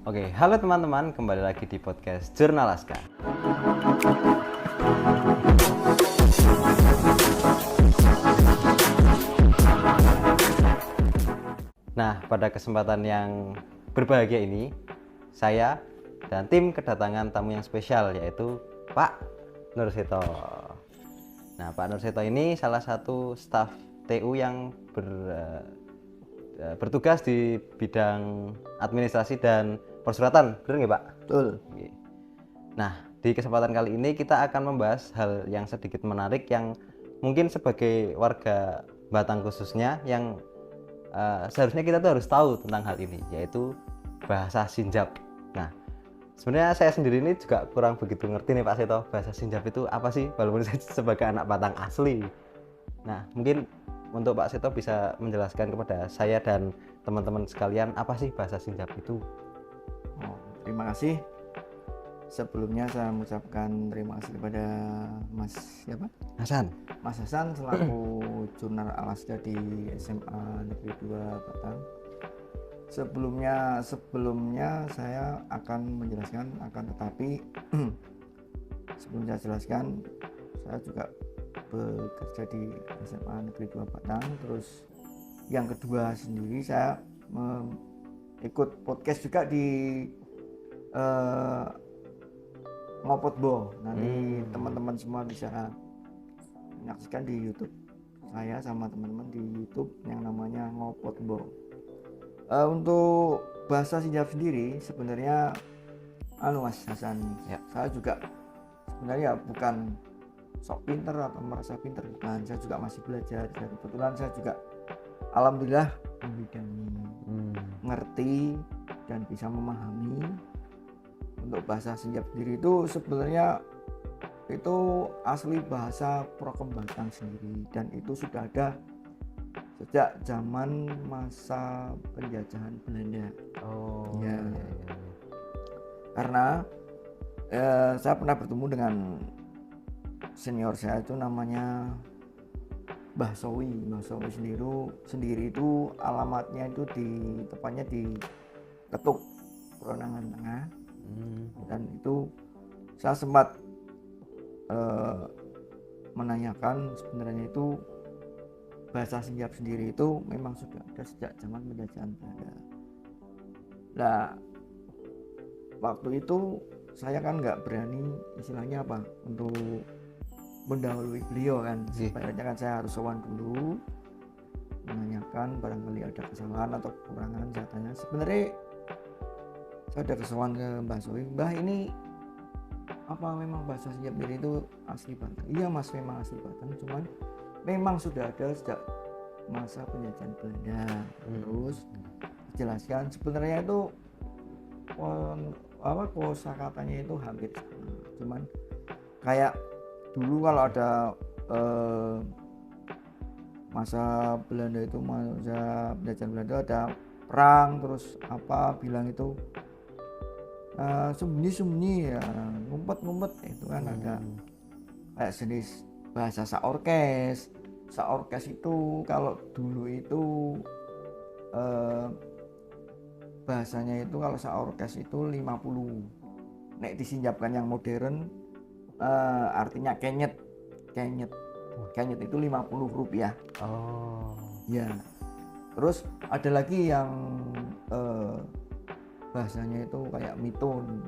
Oke, halo teman-teman, kembali lagi di podcast Jurnal Aska. Nah, pada kesempatan yang berbahagia ini, saya dan tim kedatangan tamu yang spesial, yaitu Pak Nurseto. Nah, Pak Nurseto ini salah satu staf TU yang bertugas di bidang administrasi dan persuratan, benar nggak Pak? Betul. Oke. Nah, di kesempatan kali ini kita akan membahas hal yang sedikit menarik yang mungkin sebagai warga Batang khususnya yang seharusnya kita tuh harus tahu tentang hal ini, yaitu bahasa Sinjab. Nah, sebenarnya saya sendiri ini juga kurang begitu ngerti nih Pak Seto, bahasa Sinjab itu apa sih, walaupun saya sebagai anak Batang asli. Nah, mungkin untuk Pak Seto bisa menjelaskan kepada saya dan teman-teman sekalian apa sih bahasa Sinjab itu? Terima kasih. Sebelumnya saya mengucapkan terima kasih kepada Mas Hasan. Mas Hasan selaku Jurnal Alaska di SMA Negeri 2 Batang. Sebelumnya saya akan menjelaskan, tetapi sebelum saya jelaskan, saya juga bekerja di SMA Negeri 2 Batang. Terus yang kedua sendiri saya ikut podcast juga di Ngopotbo. Nanti teman-teman semua bisa menyaksikan di YouTube saya sama teman-teman di YouTube yang namanya Ngopotbo. Untuk bahasa Sinjab sendiri sebenarnya Mas Hasan, Ya. saya juga sebenarnya bukan sok pinter atau merasa pinter, bukan. Saya juga masih belajar, dan kebetulan saya juga alhamdulillah membidangi, ngerti dan bisa memahami. Untuk bahasa Sinjab sendiri itu sebenarnya itu asli bahasa Prokem Batang sendiri, dan itu sudah ada sejak zaman masa penjajahan Belanda. Ya. Karena saya pernah bertemu dengan senior saya itu namanya Mbah Sowi. Mbah Sowi sendiri itu alamatnya itu tepatnya di Ketuk, Peronangan Tengah. Dan itu saya sempat menanyakan sebenarnya itu bahasa Sinjab sendiri itu memang sudah ada sejak zaman penjajahan Belanda. Nah, waktu itu saya kan nggak berani istilahnya apa untuk mendahului beliau kan. Sebenarnya kan saya harus sowan dulu, menanyakan barangkali ada kesalahan atau kekurangan. Saya tanya, sebenarnya saya ada kesowan ke Mbah Sowi, Mbah ini apa memang bahasa Sinjab itu asli Batang? Iya Mas, memang asli Batang, cuman memang sudah ada sejak masa penjajahan Belanda. Terus dijelaskan sebenarnya itu kosakatanya itu hampir sama, cuman kayak dulu kalau ada masa Belanda itu, masa penjajahan Belanda ada perang, terus apa bilang itu sembunyi-sembunyi ya, ngumpet-ngumpet, itu kan ada kayak jenis bahasa saorkes itu kalau dulu itu bahasanya itu kalau saorkes itu 50, nek disinjapkan yang modern artinya kenyet itu 50 rupiah. Ya. Terus ada lagi yang bahasanya itu kayak mitun.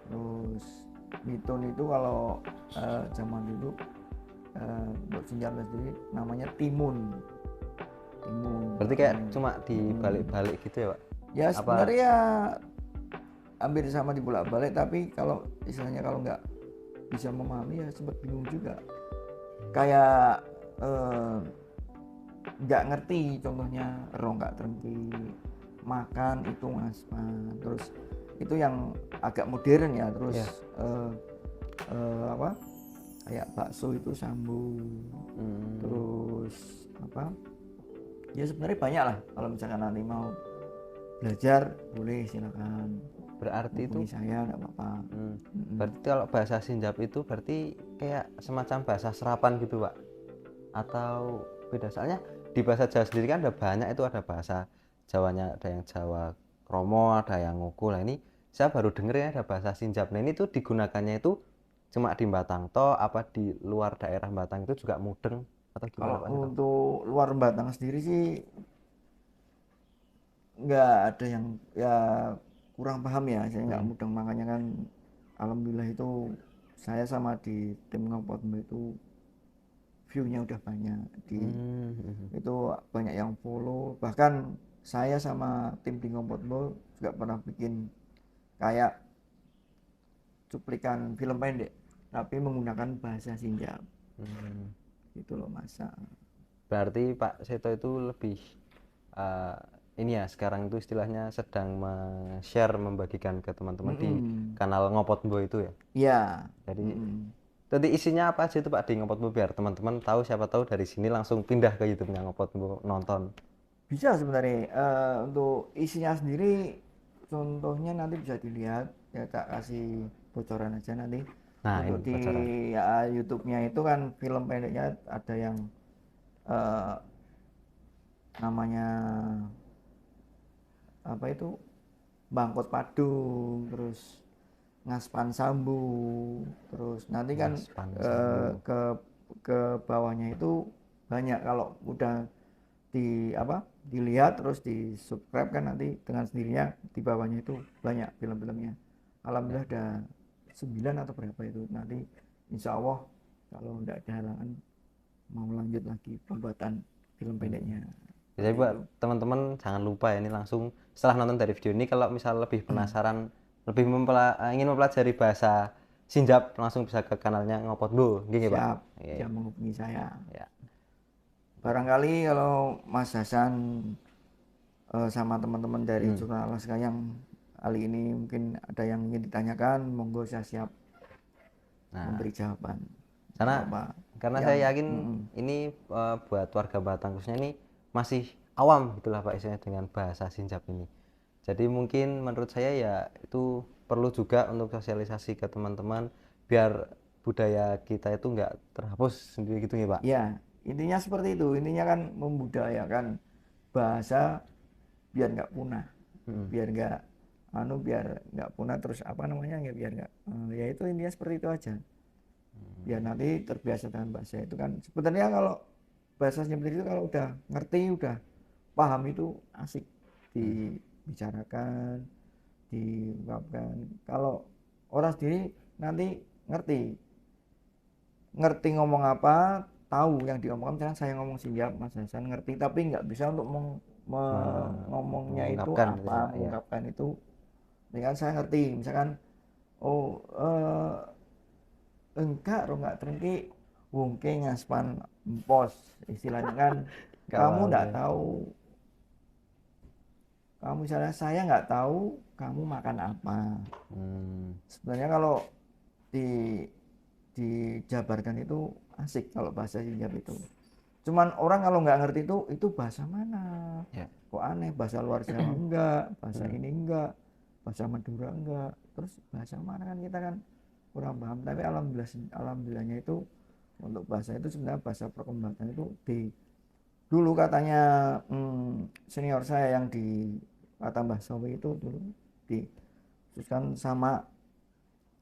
Terus mitun itu kalau zaman dulu untuk Sinjab sendiri namanya timun. Berarti kayak cuma dibalik-balik gitu ya Pak? Ya sebenarnya hampir sama dibolak-balik, tapi kalau istilahnya kalau nggak bisa memahami ya sempat bingung juga. Kayak nggak ngerti, contohnya nggak terengki makan itu Mas. Terus itu yang agak modern ya. Terus kayak bakso itu sambu. Terus apa ya, sebenarnya banyak lah. Kalau misalkan nanti mau belajar boleh, silakan. Berarti itu saya nggak apa-apa. Berarti kalau bahasa Sinjab itu berarti kayak semacam bahasa serapan gitu Pak, atau beda? Soalnya di bahasa Jawa sendiri kan ada banyak, itu ada bahasa Jawanya ada yang Jawa Kromo, ada yang Ngoko. Nah ini saya baru denger ya ada bahasa Sinjap. Nah ini tuh digunakannya itu cuma di Batang toh apa di luar daerah Batang itu juga mudeng atau Kalau gimana Pak Seto? untuk luar Batang sendiri sih nggak ada yang ya kurang paham ya, saya nggak Hmm. mudeng, makanya kan alhamdulillah itu saya sama di tim Ngopotmo itu view-nya udah banyak di Hmm. itu, banyak yang follow, bahkan saya sama tim di Ngopotmo juga pernah bikin kayak cuplikan film pendek tapi menggunakan bahasa Sinjap Hmm. gitu loh masa. Berarti Pak Seto itu lebih eh, ini ya sekarang itu istilahnya sedang share membagikan ke teman-teman di Mm-mm. kanal Ngopotbo itu ya. Ya. Jadi Mm-mm. tadi isinya apa aja itu Pak di Ngopotbo biar teman-teman tahu siapa tahu dari sini langsung pindah ke YouTube-nya Ngopotbo nonton. Bisa sebenarnya. Untuk isinya sendiri contohnya nanti bisa dilihat ya, tak kasih bocoran aja nanti. Nah, Untuk ini di bocoran. ya, YouTube-nya itu kan film pendeknya ada yang eh, namanya apa itu, Bangkot Padung, terus Ngaspan Sambu, terus nanti kan Mas Pansambu. ke bawahnya itu banyak, kalau udah di apa dilihat terus di subscribe kan nanti dengan sendirinya di bawahnya itu banyak film-filmnya. Ya. Alhamdulillah ada 9 atau berapa itu, nanti insya Allah kalau tidak ada halangan mau lanjut lagi pembuatan film Hmm. pendeknya Jadi seperti buat itu. teman-teman jangan lupa ya ini langsung setelah nonton dari video ini kalau misal lebih penasaran, lebih ingin mempelajari bahasa Sinjap langsung bisa ke kanalnya Ngopotbo, gini Pak. Siap, Iya, bisa menghubungi saya. ya. Barangkali kalau Mas Hasan sama teman-teman dari Hmm. jurnal Alaska yang kali ini mungkin ada yang ingin ditanyakan, monggo saya siap Nah, memberi jawaban. Nggak karena apa-apa. karena Yang saya yakin mm-mm. ini buat warga Batang khususnya ini masih awam gitulah Pak istilahnya dengan bahasa Sinjap ini. Jadi mungkin menurut saya ya itu perlu juga untuk sosialisasi ke teman-teman biar budaya kita itu nggak terhapus sendiri gitu ya Pak. Ya, intinya seperti itu. Intinya kan membudayakan bahasa biar nggak punah, Hmm. biar nggak biar nggak punah, terus apa namanya ya, biar nggak ya itu intinya seperti itu aja. Biar nanti terbiasa dengan bahasa itu kan. Sebenarnya kalau bahasa sendiri itu kalau udah ngerti, udah paham itu asik Hmm. dibicarakan, diungkapkan. Kalau orang sendiri nanti ngerti, ngerti ngomong apa, tahu yang diomongkan. Misalkan saya ngomong Siap, Mas Hasan ngerti, tapi nggak bisa untuk ngomongnya itu Mengungkapkan gitu ya apa, Pak ya. mengungkapkan itu dengan saya ngerti. Misalkan oh enggak ro nggak terengki wongke ngaspan empos, istilahnya kan Nggak kamu paham nggak ya. tahu, kamu misalnya saya nggak tahu kamu makan apa. Hmm. Sebenarnya kalau di dijabarkan itu asik kalau bahasa Siap itu. Cuman orang kalau nggak ngerti itu bahasa mana? Ya. Kok aneh, bahasa luar Jawa enggak, bahasa Hmm. ini enggak, bahasa Madura enggak. Terus bahasa mana kan kita kan kurang paham. Tapi alhamdulillahnya itu untuk bahasa itu sebenarnya bahasa perkembang itu dulu katanya senior saya yang di kata Mbah Sawi itu dulu dikhususkan sama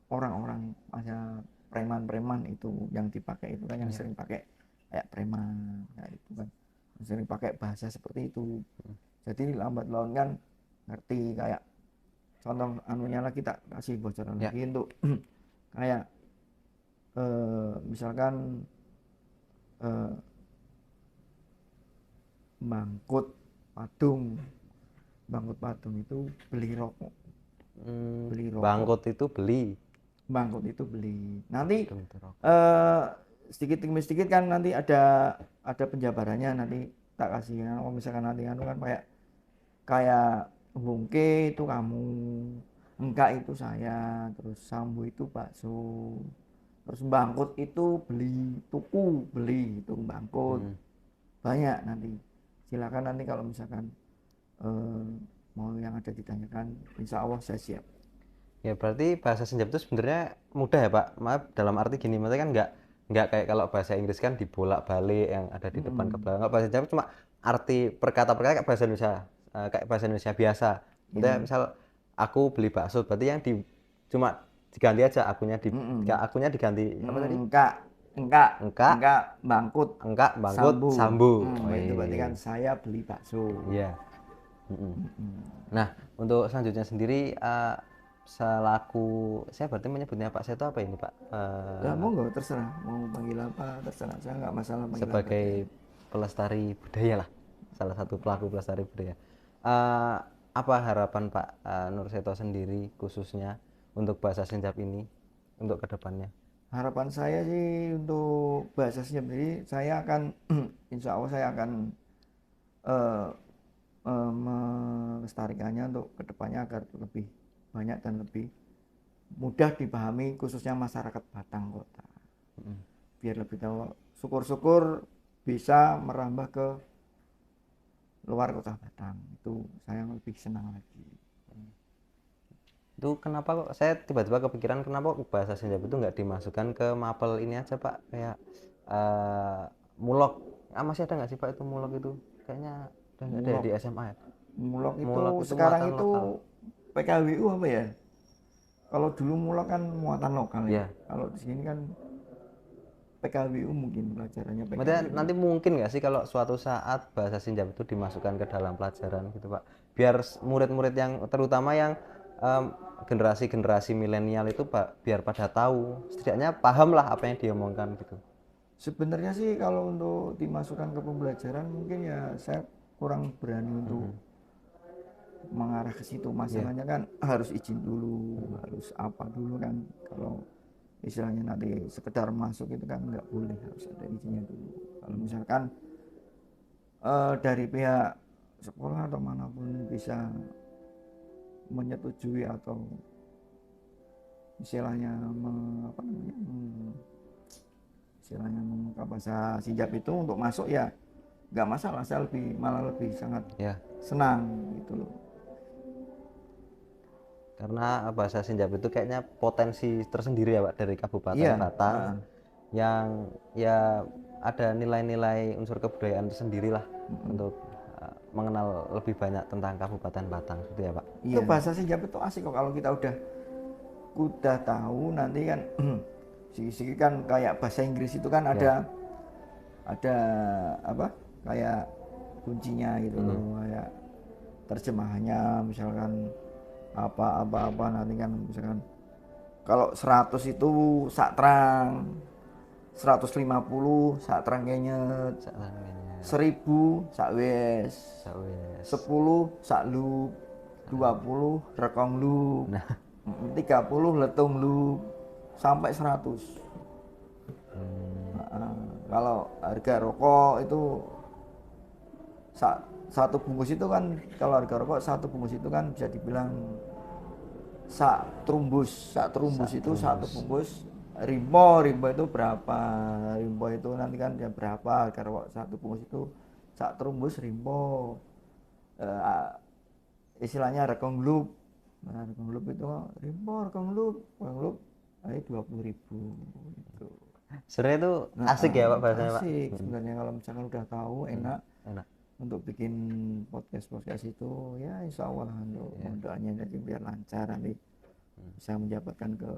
orang-orang masa preman-preman itu yang dipakai itu kan, yang Ya. sering pakai kayak preman kayak itu kan, yang sering pakai bahasa seperti itu. Jadi lambat laun kan ngerti, kayak contoh anunya lagi tak kasih bocoran Ya. lagi untuk kayak misalkan eh, bangkut patung, bangkut patung itu beli rokok, Hmm. beli rokok, Bangkut itu beli. bangkut itu beli nanti Patung itu rokok. eh, sedikit demi sedikit kan nanti ada penjabarannya, nanti tak kasih kalau misalkan nanti anu kan kayak kayak bungke itu kamu, enggak itu saya, terus sambu itu bakso, terus bangkut itu beli, tuku beli itu bangkut, Hmm. banyak nanti. Silakan nanti kalau misalkan eh, mau yang ada ditanyakan, insya Allah saya siap. Ya berarti bahasa Senjap itu sebenarnya mudah ya Pak. Maaf dalam arti gini, maksudnya kan nggak kayak kalau bahasa Inggris kan dibolak-balik yang ada di depan ke Mm-mm. belakang. Kalau bahasa Senjap cuma arti perkata-perkata kayak bahasa Indonesia. kayak bahasa Indonesia biasa. Maksudnya misal aku beli bakso, berarti yang cuma diganti aja akunya diganti apa tadi? Engkak, engkak, Engkak, engkak, bangkut, engkak, bangkut, sambu. sambu. Oh, Itu iya, berarti iya. kan saya beli bakso. Iya. Nah, untuk selanjutnya sendiri selaku saya berarti menyebutnya Pak Seto apa ini Pak? Ya monggo terserah mau panggil apa terserah, saya nggak masalah panggil apa aja. Sebagai pelestari budaya lah, salah satu pelaku pelestari budaya. Apa harapan Pak Nur Seto sendiri khususnya untuk bahasa Senjap ini untuk kedepannya? Harapan saya sih untuk bahasa Senyap sendiri, saya akan insya Allah saya akan eh, melestarikannya untuk kedepannya agar lebih banyak dan lebih mudah dipahami khususnya masyarakat Batang Kota, biar lebih tahu, syukur-syukur bisa merambah ke luar kota Batang, itu saya lebih senang lagi. Itu kenapa kok saya tiba-tiba kepikiran kenapa kok bahasa Senjap itu nggak dimasukkan ke mapel ini aja Pak, kayak mulok. Masih ada nggak sih Pak itu mulok itu? Kayaknya udah nggak ada ya Mulok, di SMA ya. mulok itu Mulok itu sekarang muatan itu lokal. PKWU apa ya, kalau dulu mulok kan muatan lokal ya, Ya. kalau di sini kan PKWU, mungkin pelajarannya Maksudnya PKWU. nanti mungkin nggak sih kalau suatu saat bahasa Senjap itu dimasukkan ke dalam pelajaran gitu Pak, biar murid-murid yang terutama yang generasi-generasi milenial itu Pak, biar pada tahu, setidaknya paham lah apa yang diomongkan gitu. Sebenarnya sih kalau untuk dimasukkan ke pembelajaran mungkin ya saya kurang berani untuk mengarah ke situ. Masalahnya kan harus izin dulu, harus apa dulu kan. Kalau istilahnya nanti sekedar masuk itu kan nggak boleh, harus ada izinnya dulu. Kalau misalkan dari pihak sekolah atau manapun bisa menyetujui atau istilahnya apa namanya, istilahnya membuka bahasa Sincap itu untuk masuk ya nggak masalah, saya malah lebih sangat Ya, senang gitu loh. karena bahasa Senjap itu kayaknya potensi tersendiri ya Pak dari Kabupaten Iya, Batang, yang ya ada nilai-nilai unsur kebudayaan tersendiri lah untuk mengenal lebih banyak tentang Kabupaten Batang gitu ya Pak. itu bahasa Sincap itu asik kok kalau kita udah tahu nanti kan. Sigi-sigi kan kayak bahasa Inggris itu kan ada apa kayak kuncinya gitu loh, kayak terjemahannya misalkan apa nanti kan misalkan kalau 100 itu sak terang, 150 sak terang kenyet, Saklanggengnya 1000 sak wes, sawes. 10 sak lup, 20 rekong lup, Nah, 30 letung lup, sampai 100. Kalau harga rokok itu satu bungkus itu kan, kalau harga rokok satu bungkus itu kan bisa dibilang sak terumbus itu satu bungkus. Rimbo itu berapa, rimbo itu nanti kan ya berapa harga rokok satu bungkus itu, sak terumbus rimbo. Istilahnya rekong loop, nah rekong loop itu rimbo rekong loop, ayo 20.000 gitu. sebenarnya itu asik ya Pak bahasanya Pak. Asik sebenarnya kalau misalkan udah tahu, enak Enak. untuk bikin podcast itu ya, insya Allah untuk doanya jadi biar lancar nanti bisa menjabatkan ke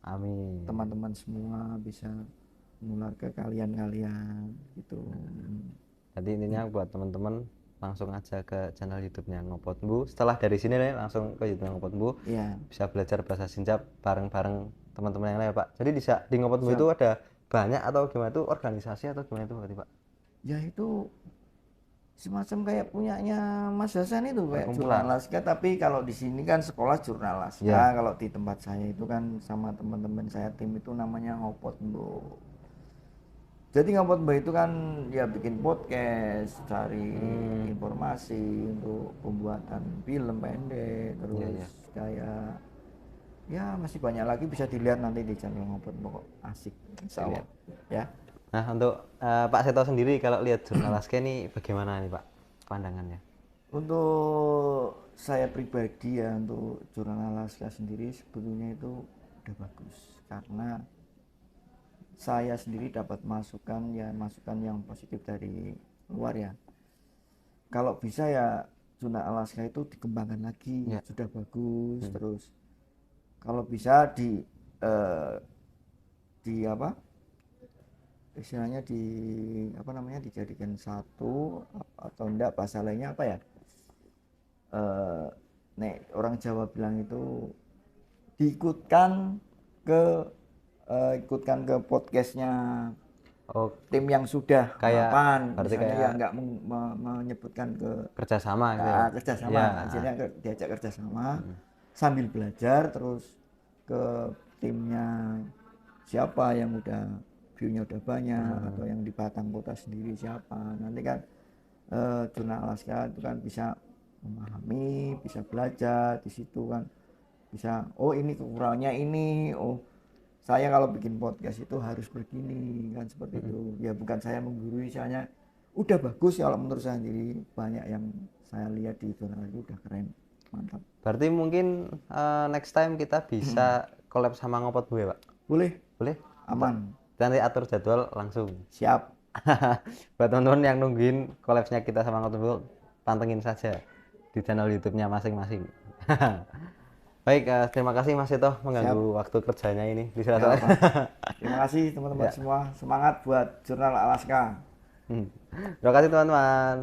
Amin. teman-teman semua, bisa menular ke kalian gitu. Jadi intinya buat teman-teman langsung aja ke channel YouTube-nya Ngopot Bu. Setelah dari sini nih langsung ke YouTube Ngopot Bu. Ya, Bisa belajar bahasa Sincap bareng-bareng teman-teman yang lain Pak. Jadi di Ngopot Bu Siap. itu ada banyak atau gimana itu organisasi atau gimana itu berarti Pak? ya itu semacam kayak punyanya Mas Hasan itu kayak Perkumpulan. jurnal Laska, tapi kalau di sini kan sekolah jurnal Laska. Ya. Kalau di tempat saya itu kan sama teman-teman saya tim itu namanya Ngopot Bu. Jadi Ngopot Bu itu kan ya bikin podcast, cari informasi untuk pembuatan film pendek, terus kayak ya masih banyak lagi bisa dilihat nanti di channel Ngopot Bu, kok asik insya Allah ya. Nah, untuk Pak Seto sendiri kalau lihat jurnal Laske ini bagaimana nih Pak pandangannya? Untuk saya pribadi ya, untuk jurnal Laska sendiri sebetulnya itu udah bagus, karena saya sendiri dapat masukan yang positif dari luar ya. Kalau bisa ya Jurnal Alaska itu dikembangkan lagi, Ya. sudah bagus. Terus kalau bisa di apa istilahnya di apa namanya dijadikan satu atau enggak bahasa lainnya apa ya, nek orang Jawa bilang itu diikutkan ke ikutkan ke podcastnya Oh, tim yang sudah kayak mapan, berarti misalnya kayak ya nggak menyebutkan ke kerjasama gitu ya. kerjasama, Ya. akhirnya diajak kerjasama sambil belajar, terus ke timnya siapa yang udah view-nya udah banyak atau yang di Batang Kota sendiri siapa, nanti kan Jurnal Alaska itu kan bisa memahami, bisa belajar di situ kan, bisa oh ini kekurangannya ini, oh saya kalau bikin podcast itu harus begini kan, seperti itu ya. Bukan saya menggurui, saya udah bagus ya kalau menurut saya sendiri, banyak yang saya lihat di jurnal itu udah keren, mantap. Berarti mungkin next time kita bisa collab sama Ngopot Bu ya, Pak? Boleh, Boleh? aman, Nanti atur jadwal langsung. siap. Buat teman-teman yang nungguin collabsnya kita sama Ngopot Bu, pantengin saja di channel YouTube-nya masing-masing. Baik, terima kasih Mas Seto mengganggu waktu kerjanya ini di Nggak sela-sela. apa. Terima kasih teman-teman semua, semangat buat Jurnal Alaska. Terima kasih teman-teman.